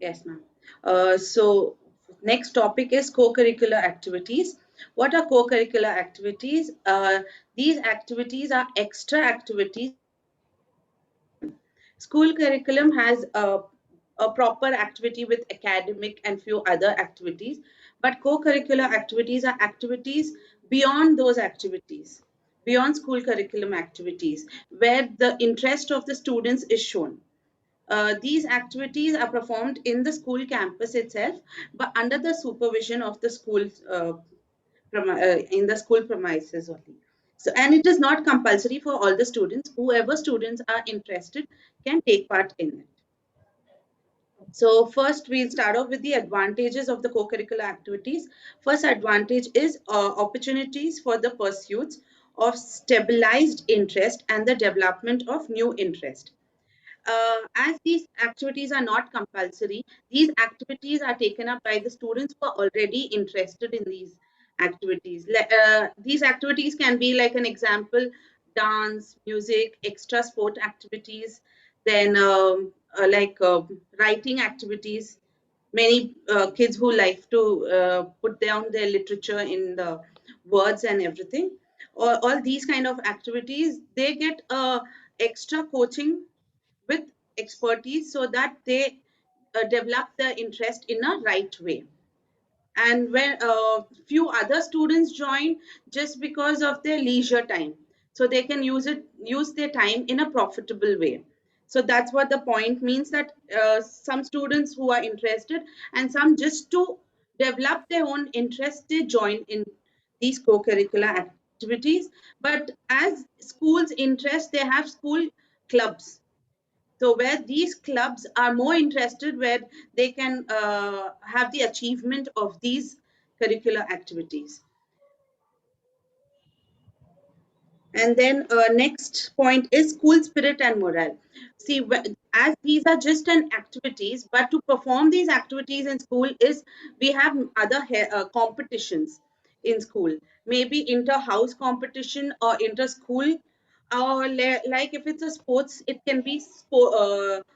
Yes, ma'am. So next topic is co-curricular activities. What are co-curricular activities? These activities are extra activities. School curriculum has a proper activity with academic and few other activities, but co-curricular activities are activities beyond those activities, beyond school curriculum activities, where the interest of the students is shown. These activities are performed in the school campus itself, but under the supervision of the school, in the school premises only. So, and it is not compulsory for all the students. Whoever students are interested can take part in it. So first we'll start off with the advantages of the co-curricular activities. First advantage is opportunities for the pursuits of stabilized interest and the development of new interest. As these activities are not compulsory, these activities are taken up by the students who are already interested in these activities. These activities can be, like an example, dance, music, extra sport activities, then writing activities. Many kids who like to put down their literature in the words and everything. All these kind of activities, they get extra coaching with expertise so that they develop their interest in a right way. And when few other students join just because of their leisure time, so they can use their time in a profitable way. So that's what the point means, that some students who are interested and some just to develop their own interest, they join in these co-curricular activities. But as schools interest, they have school clubs, so where these clubs are more interested, where they can have the achievement of these curricular activities. And then next point is school spirit and morale. See, as these are just an activities, but to perform these activities in school is, we have other competitions in school. Maybe inter-house competition or inter-school, or like if it's a sports, it can be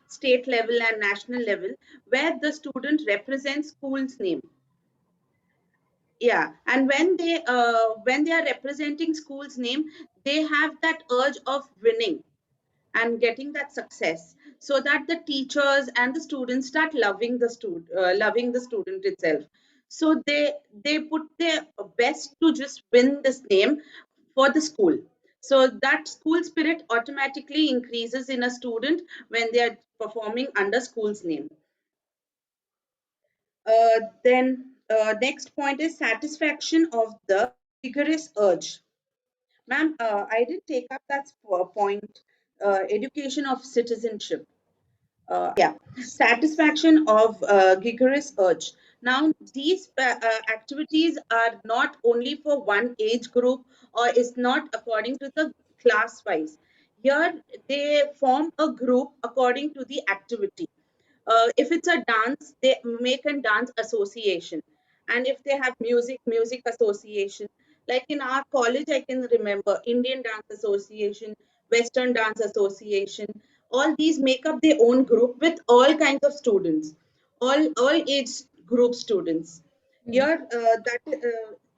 state level and national level, where the student represents school's name. Yeah, and when they are representing school's name, they have that urge of winning and getting that success, so that the teachers and the students start loving the student itself. So they put their best to just win this name for the school. So that school spirit automatically increases in a student when they are performing under school's name. Then next point is satisfaction of the vigorous urge. Ma'am, I did take up that point, education of citizenship. Yeah, satisfaction of vigorous urge. Now, these activities are not only for one age group, or is not according to the class wise. Here, they form a group according to the activity. If it's a dance, they make a dance association. And if they have music, music association. Like in our college, I can remember Indian Dance Association, Western Dance Association. All these make up their own group with all kinds of students, all age group students.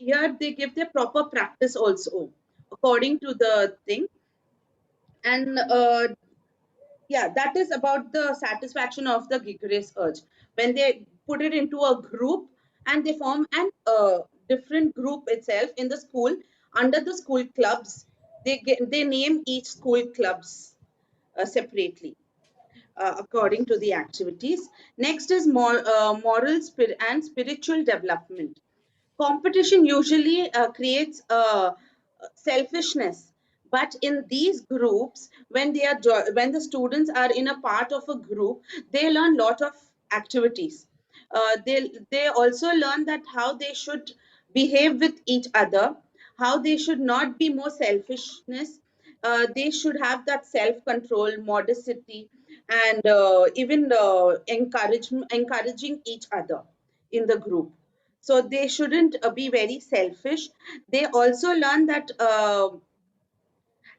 Here they give their proper practice also according to the thing. And yeah, that is about the satisfaction of the vigorous urge, when they put it into a group and they form an different group itself in the school. Under the school clubs, they name each school clubs separately according to the activities. Next is moral spirit and spiritual development. Competition usually creates selfishness, but in these groups, when when the students are in a part of a group, they learn lot of activities. They also learn that how they should behave with each other, how they should not be more selfishness. They should have that self control, modesty, and even encouraging each other in the group. So they shouldn't be very selfish. They also learn that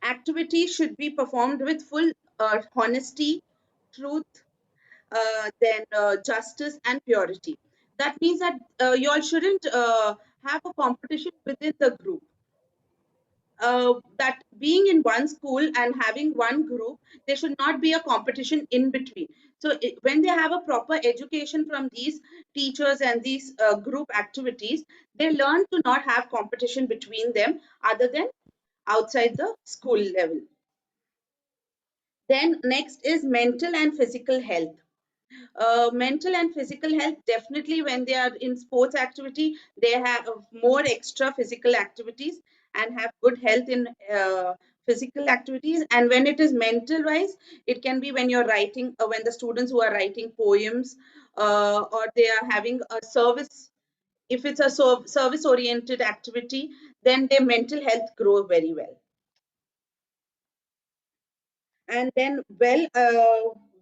activities should be performed with full honesty, truth, then justice and purity. That means that you all shouldn't have a competition within the group. That being in one school and having one group, there should not be a competition in between. So when they have a proper education from these teachers and these group activities, they learn to not have competition between them other than outside the school level. Then next is mental and physical health. Mental and physical health, definitely when they are in sports activity, they have more extra physical activities and have good health in physical activities. And when it is mental wise, it can be when you're writing, when the students who are writing poems, or they are having a service. If it's a service oriented activity, then their mental health grow very well. And then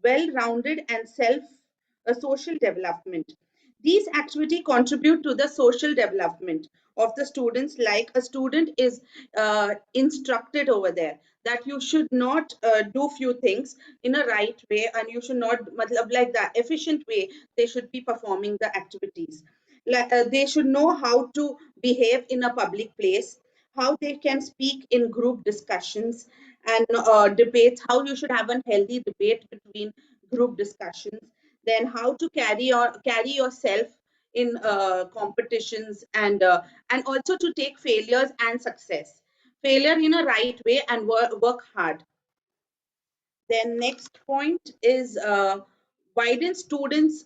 well-rounded and self social development. These activities contribute to the social development of the students. Like a student is instructed over there that you should not do few things in a right way, and you should not like the efficient way they should be performing the activities. Like, they should know how to behave in a public place, how they can speak in group discussions and debates, how you should have a healthy debate between group discussions, then how to carry yourself in competitions, and also to take failures and success, failure in a right way, and work hard. Then next point is widen students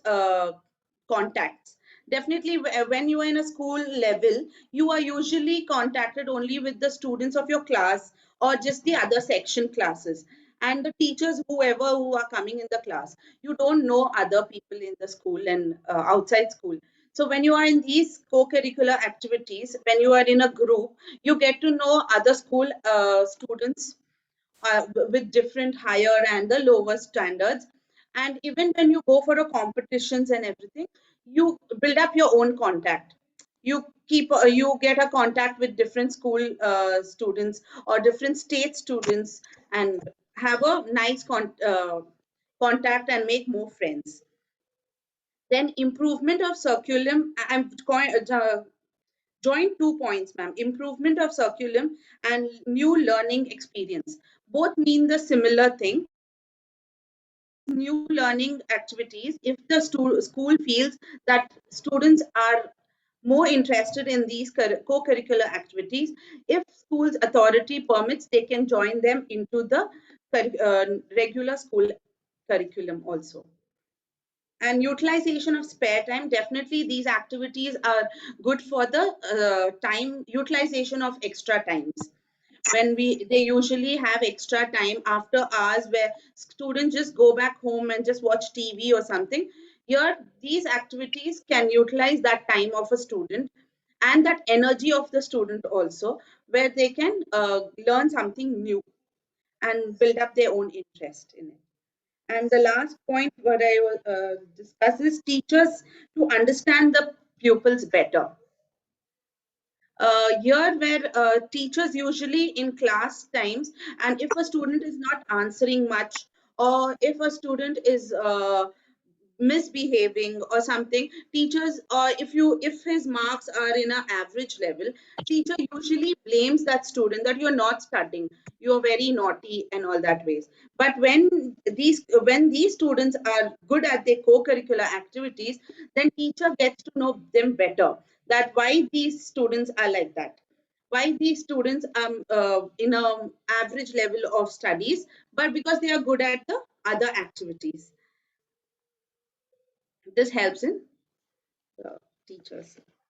contacts. Definitely, when you are in a school level, you are usually contacted only with the students of your class or just the other section classes and the teachers, whoever who are coming in the class. You don't know other people in the school and outside school. So when you are in these co-curricular activities, when you are in a group, you get to know other school students with different higher and the lower standards. And even when you go for a competitions and everything, you build up your own contact. You get a contact with different school students or different state students, and have a nice contact and make more friends. Then improvement of curriculum. I'm join 2 points, ma'am. Improvement of curriculum and new learning experience. Both mean the similar thing. New learning activities, if the school feels that students are more interested in these co-curricular activities, if school's authority permits, they can join them into the regular school curriculum also. And utilization of spare time, definitely these activities are good for the time utilization of extra times. When they usually have extra time after hours where students just go back home and just watch TV or something. Here these activities can utilize that time of a student and that energy of the student also, where they can learn something new and build up their own interest in it. And the last point what I will discuss is teachers to understand the pupils better. Here where teachers usually in class times, and if a student is not answering much, or if a student is misbehaving or something, teachers, or if his marks are in an average level, teacher usually blames that student that you're not studying, you're very naughty and all that ways. But when these students are good at their co-curricular activities, then teacher gets to know them better, that why these students are like that, why these students in a average level of studies, but because they are good at the other activities. This helps in uh, teachers.